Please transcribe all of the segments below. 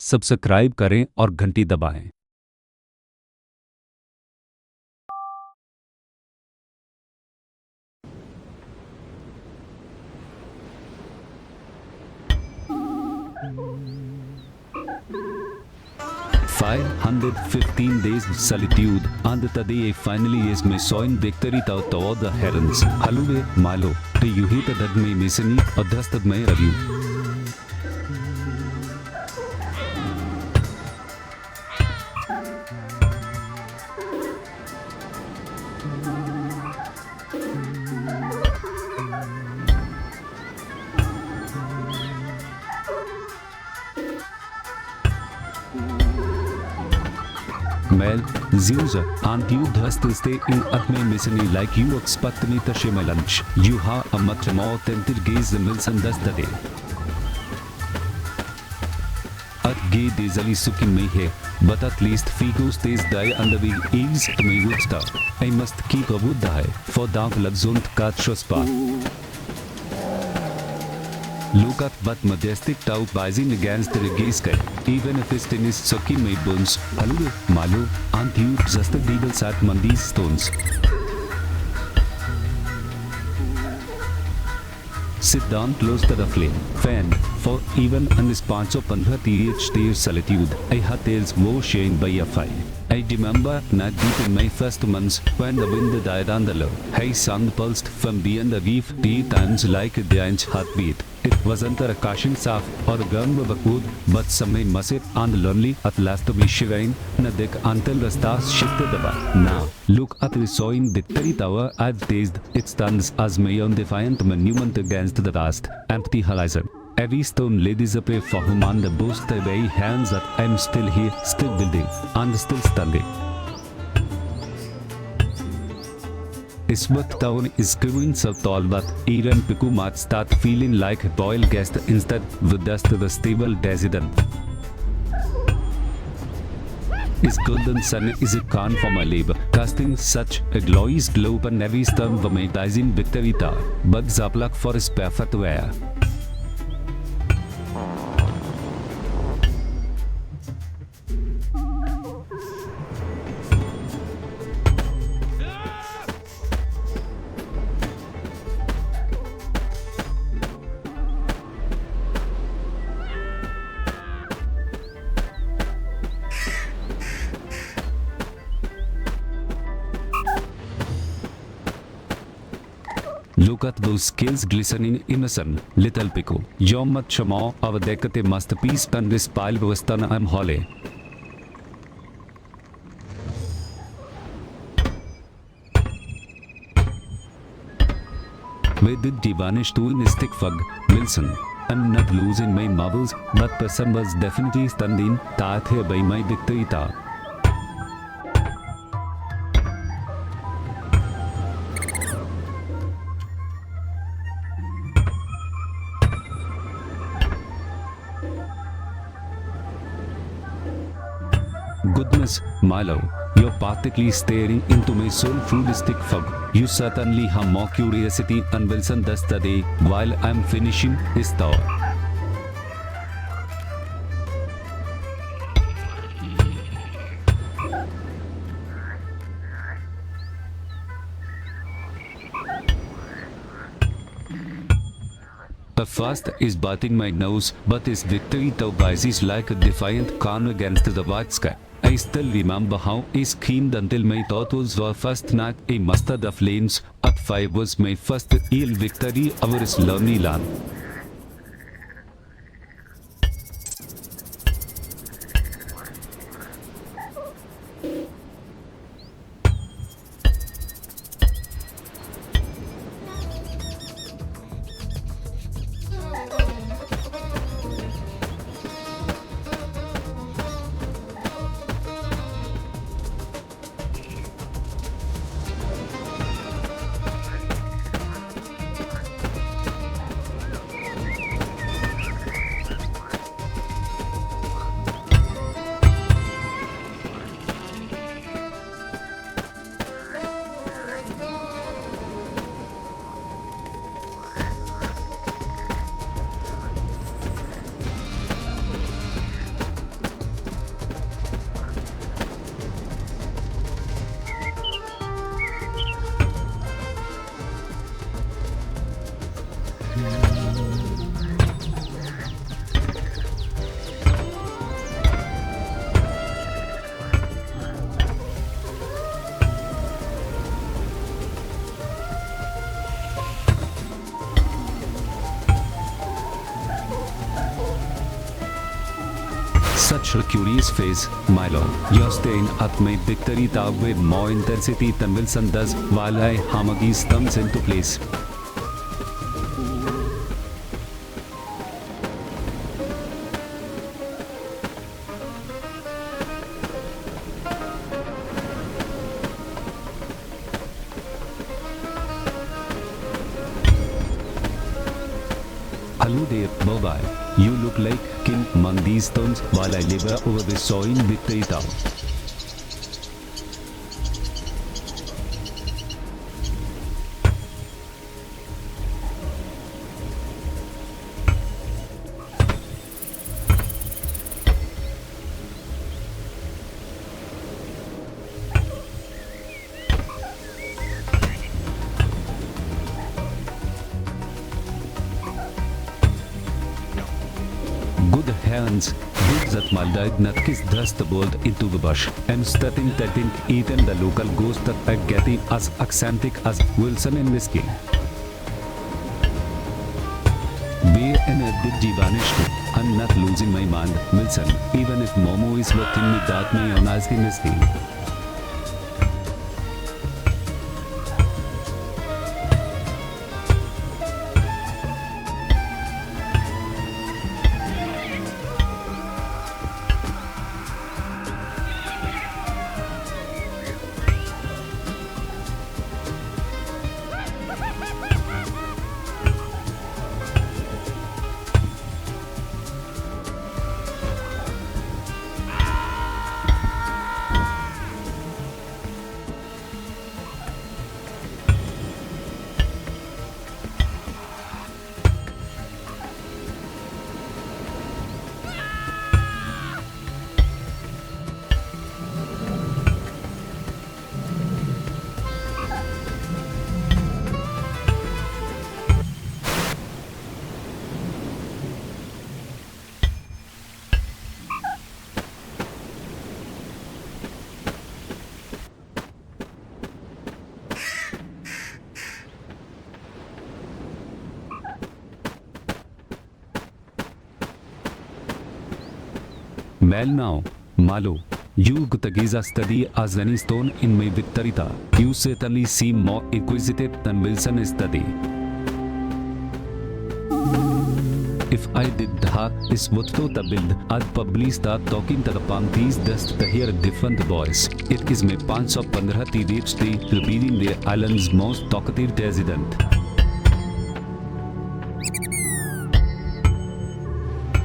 Subscribe करें और घंटी दबाएं। "515 days solitude, and the day finally is my soin victory toward the herons. Halluwe, Malo, to you hit that may missini, or dust that may review." Mel, Zeusa, and you thus to stay in at my missini like you expect me to share my lunch. You have a much more tender gaze the mills and dust the day. At gay diesel is sucking me here, but at least Figo stays die under the eaves to my wood star. I must keep a wood die, for dark luxunt cat shospa. Look at that majestic tower rising against the gay sky. Even if his tin is sucking my bones, Halluwe, Malo, aren't you just the devils at Mandi's stones? Sit down close to the flame, fan, for even in this span of 15 years solitude, I had tales more sharing by a fire. I remember not deep in my first months when the wind died on the low. High sound pulsed from beyond the reef 3 times like a giant's heartbeat. It wasn't a caution soft or a gun of a wood, but somewhere massive and lonely at last to be shivering in a deck until the stars shifted about. Now, look at the soaring victory tower I've tasted. It stands as my own defiant monument against the vast, empty horizon. Every stone laid is a prayer for whom on the boast the very hands that I'm still here, still building, and still standing. Isworth town is growing so tall that even Piku might start feeling like a royal guest instead with dust the stable resident. His golden sun is a crown for my labor, casting such a glorious glow upon every stone for my rising victory tower, but Zaplak for his perfect wear. Look at those scales glistening in the sun, little Pico. You're much more of a decade masterpiece than this pile Western I'm holly. Where did he vanish to in a stick fug, Wilson? I'm not losing my marbles, but person was definitely standing tired here by my victory tower. Goodness, Milo, you're practically staring into my soul-food stick fog. You certainly have more curiosity and Wilson does the day while I'm finishing his tower. A fast is biting my nose, but his victory tower rises like a defiant crown against the white sky. I still remember how I screamed until my thought was our first night a mustard of flames. At 5 was my first real victory over his lonely land. Such a curious face, Milo. You're staying at my victory tower with more intensity than Wilson does while I hammer these thumbs into place. Hello there, Bye-bye. You look like king among these stones while I labor over this soil victory tower. Good hands, good that Maldaig Natkis thrust the bolt into the bush and starting that eaten the local ghost that are getting as accentic as Wilson in this game. Be and did vanished. I'm not losing my mind, Wilson, even if Momo is letting me doubt me on as in this game. Well now, Malo, you Gutagiza study as any stone in my victorita. You certainly seem more inquisitive than Wilson is study. If I did ha is what to the build, I'd probably start talking to the panties just to hear different voice. It is my pants of Pandharati PhD repeating the island's most talkative resident.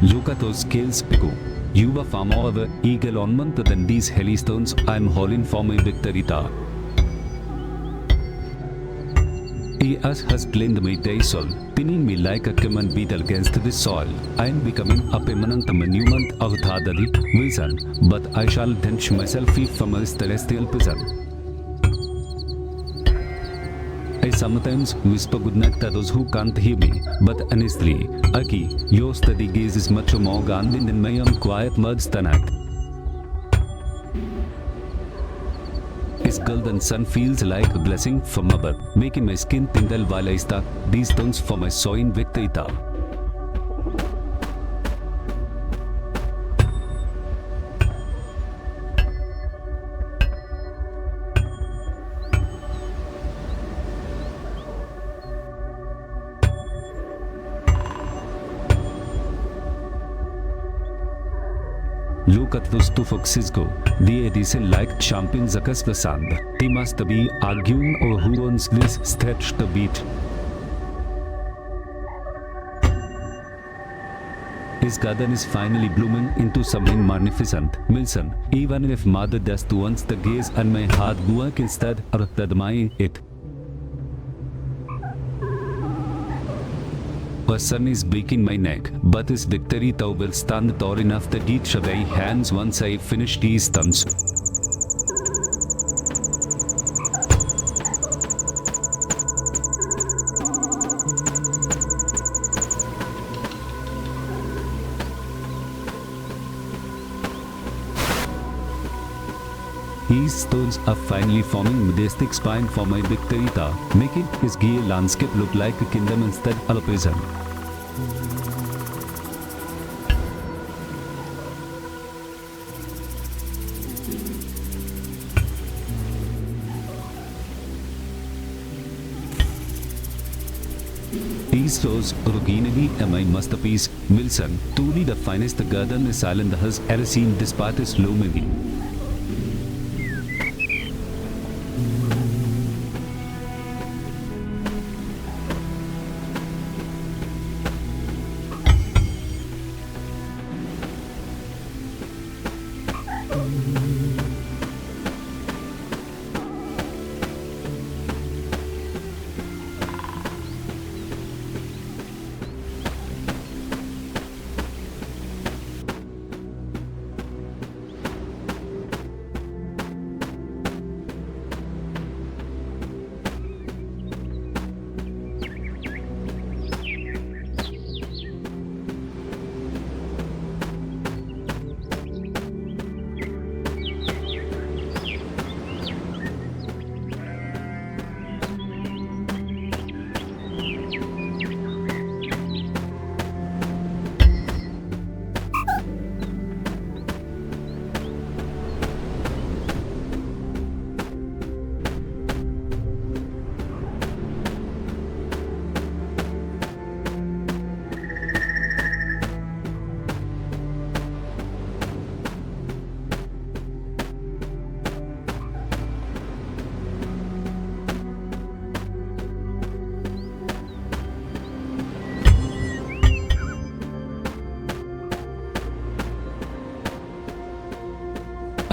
Look at those scales, Pico. You were far more of an eagle ornament than these helistones I'm hauling for my victorita. As has claimed my day soul, pinning me like a common beetle against the soil. I am becoming a permanent monument of Thadadi, Wilson, but I shall drench myself free from a celestial prison. I sometimes whisper goodnight to those who can't hear me, but honestly, Aki, your steady gaze is much more guarded than my own quiet mud stomach. His golden sun feels like a blessing from above, making my skin tingle while I stack these stones for my sowing victorita. Look at those two foxes go. They decent like champions across the sand. They must be arguing over who owns this stretch the beach. His garden is finally blooming into something magnificent. Wilson, even if Mother just wants the gaze and my heart work instead of admire it. The sun is breaking my neck, but his victory thou will stand tall enough to reach away hands once I finish these stunts. These stones are finally forming majestic spine for my victorita, making his gay landscape look like a kingdom instead of a prison. These shows originally a my masterpiece, Wilson. Truly the finest garden is island has ever seen despite its low movie.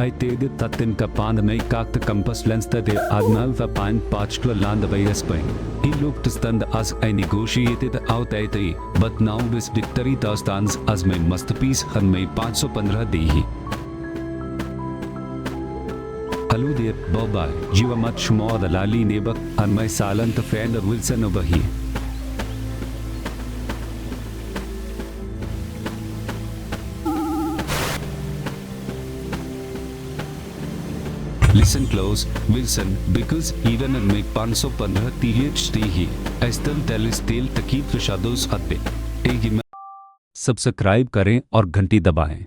I did that in Kapan may cock the compass lens that they Admiral Vapine patched to land away a spring. He looked stunned as I negotiated out at it, but now this victory thus stands as my masterpiece and my 515 di. Hello there, bye-bye. You are much more the lally neighbor and my silent friend Wilson over here. Listen close, Wilson, because even in my 515 THT he, I still tell his tale to keep the shadows at bay. Subscribe करें और घंटी दबाएं.